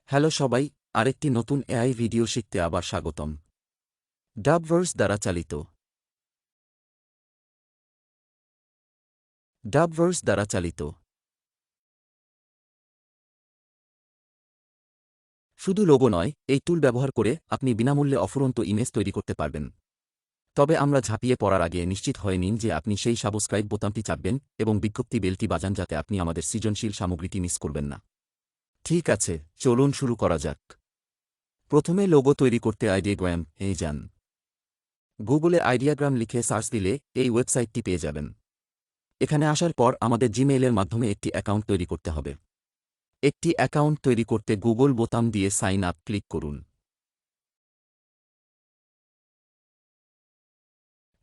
Hello সবাই, আরেকটি নতুন এআই ভিডিও শিখতে আবার স্বাগতম। ডাবভার্স দ্বারা চালিত। ডাবভার্স দ্বারা চালিত। শুধু লোগো নয়, এই টুল ব্যবহার করে আপনি বিনামূল্যে অফুরন্ত ইমেজ তৈরি করতে পারবেন। তবে আমরা ঝাঁপিয়ে পড়ার আগে নিশ্চিত হয়ে নিন যে আপনি সেই সাবস্ক্রাইব বোতামটি চাপবেন এবং বিজ্ঞপ্তি বেলটি বাজান যাতে আপনি আমাদের সৃজনশীল সামগ্রীটি মিস করবেন না। ঠিক আছে, চলুন শুরু করা যাক। প্রথমে লোগো তৈরি করতে আইডিয়াগ্রাম এ যান। গুগলে আইডিয়াগ্রাম লিখে সার্চ দিলে এই ওয়েবসাইটটি পেয়ে যাবেন। এখানে আসার পর আমাদের জিমেইলের মাধ্যমে একটি অ্যাকাউন্ট তৈরি করতে হবে। একটি অ্যাকাউন্ট তৈরি করতে গুগল বোতাম দিয়ে সাইন আপ ক্লিক করুন।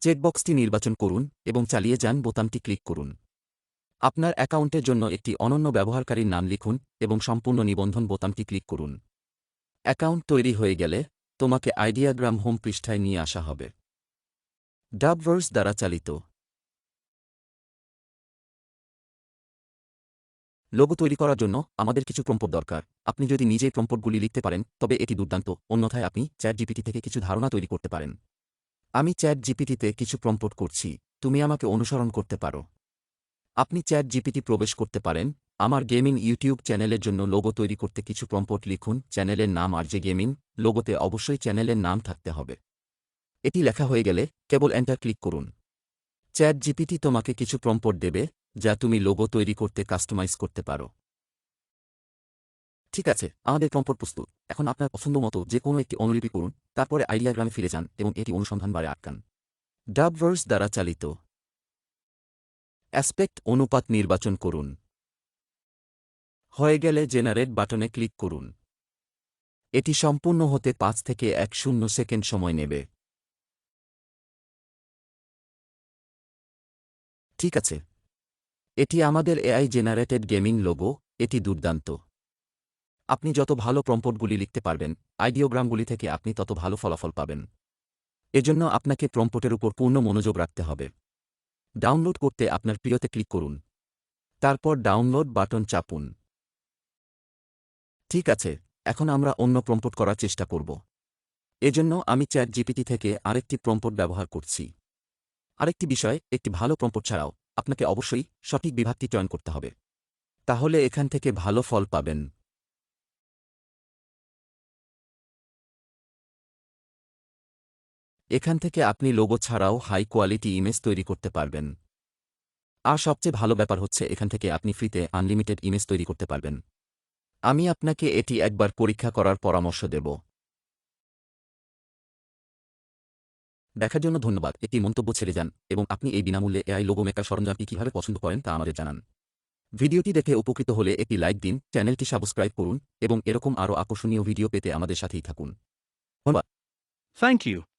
চেকবক্সটি নির্বাচন করুন এবং চালিয়ে যান বোতামটি ক্লিক করুন। আপনার অ্যাকাউন্টের জন্য একটি অনন্য ব্যবহারকারীর নাম লিখুন এবং সম্পূর্ণ নিবন্ধন বোতামটি ক্লিক করুন। অ্যাকাউন্ট তৈরি হয়ে গেলে তোমাকে আইডিয়াগ্রাম হোম পৃষ্ঠায় নিয়ে আসা হবে। ডাবভার্স দ্বারা চালিত। লোগো তৈরি করার জন্য আমাদের কিছু প্রম্পট দরকার। আপনি যদি নিজেই প্রম্পটগুলি লিখতে পারেন তবে এটি দুর্দান্ত, অন্যথায় আপনি চ্যাটজিপিটি থেকে কিছু ধারণা তৈরি করতে পারেন। আমি চ্যাটজিপিটিতে কিছু প্রম্পট করছি, তুমি আমাকে অনুসরণ করতে পারো। আপনি চ্যাটজিপিটি প্রবেশ করতে পারেন। আমার গেমিং ইউটিউব চ্যানেলের জন্য লোগো তৈরি করতে কিছু প্রম্পট লিখুন। চ্যানেলের নাম আরজে গেমিং, লোগোতে অবশ্যই চ্যানেলের নাম থাকতে হবে। এটি লেখা হয়ে গেলে কেবল এন্টার ক্লিক করুন। চ্যাটজিপিটি তোমাকে কিছু প্রম্পট দেবে যা তুমি লোগো তৈরি করতে কাস্টমাইজ করতে পারো। ঠিক আছে, আমাদের প্রম্পট প্রস্তুত। এখন আপনার পছন্দমতো যে কোনো একটি অনুলিপি করুন, তারপরে আইডিয়াগ্রামে ফিরে যান এবং এটি অনুসন্ধান বারে আটকান। ডাবভার্স দ্বারা চালিত। অ্যাসপেক্ট অনুপাত নির্বাচন করুন। হয়ে গেলে জেনারেট বাটনে ক্লিক করুন। এটি সম্পূর্ণ হতে ৫ থেকে ১০ সেকেন্ড সময় নেবে। ঠিক আছে, এটি আমাদের এআই জেনারেটেড গেমিং লোগো। এটি দুর্দান্ত। আপনি যত ভালো প্রম্পটগুলি লিখতে পারবেন, আইডিওগ্রামগুলি থেকে আপনি তত ভালো ফলাফল পাবেন। এজন্য আপনাকে প্রম্পটের উপর পূর্ণ মনোযোগ রাখতে হবে। ডাউনলোড করতে আপনার প্রিয়তে ক্লিক করুন। তারপর ডাউনলোড বাটন চাপুন। ঠিক আছে, এখন আমরা অন্য প্রম্পট করার চেষ্টা করব। এজন্য আমি চ্যাটজিপিটি থেকে আরেকটি প্রম্পট ব্যবহার করছি। আরেকটি বিষয়, একটি ভালো প্রম্পট ছাড়াও আপনাকে অবশ্যই সঠিক বিভাগটি চয়ন করতে হবে। তাহলে এখান থেকে ভালো ফল পাবেন। এখান থেকে আপনি লোগো ছাড়াও হাই কোয়ালিটি ইমেজ তৈরি করতে পারবেন। আর সবচেয়ে ভালো ব্যাপার হচ্ছে এখান থেকে আপনি ফ্রিতে আনলিমিটেড ইমেজ তৈরি করতে পারবেন। আমি আপনাকে এটি একবার পরীক্ষা করার পরামর্শ দেব। দেখার জন্য ধন্যবাদ। একটি মন্তব্য ছেড়ে যান এবং আপনি এই বিনামূল্যে এআই লোগো মেকার সরঞ্জামটি কিভাবে পছন্দ করেন তা আমাদের জানান। ভিডিওটি দেখে উপকৃত হলে একটি লাইক দিন, চ্যানেলটি সাবস্ক্রাইব করুন এবং এরকম আরও আকর্ষণীয় ভিডিও পেতে আমাদের সাথেই থাকুন। ধন্যবাদ। Thank you.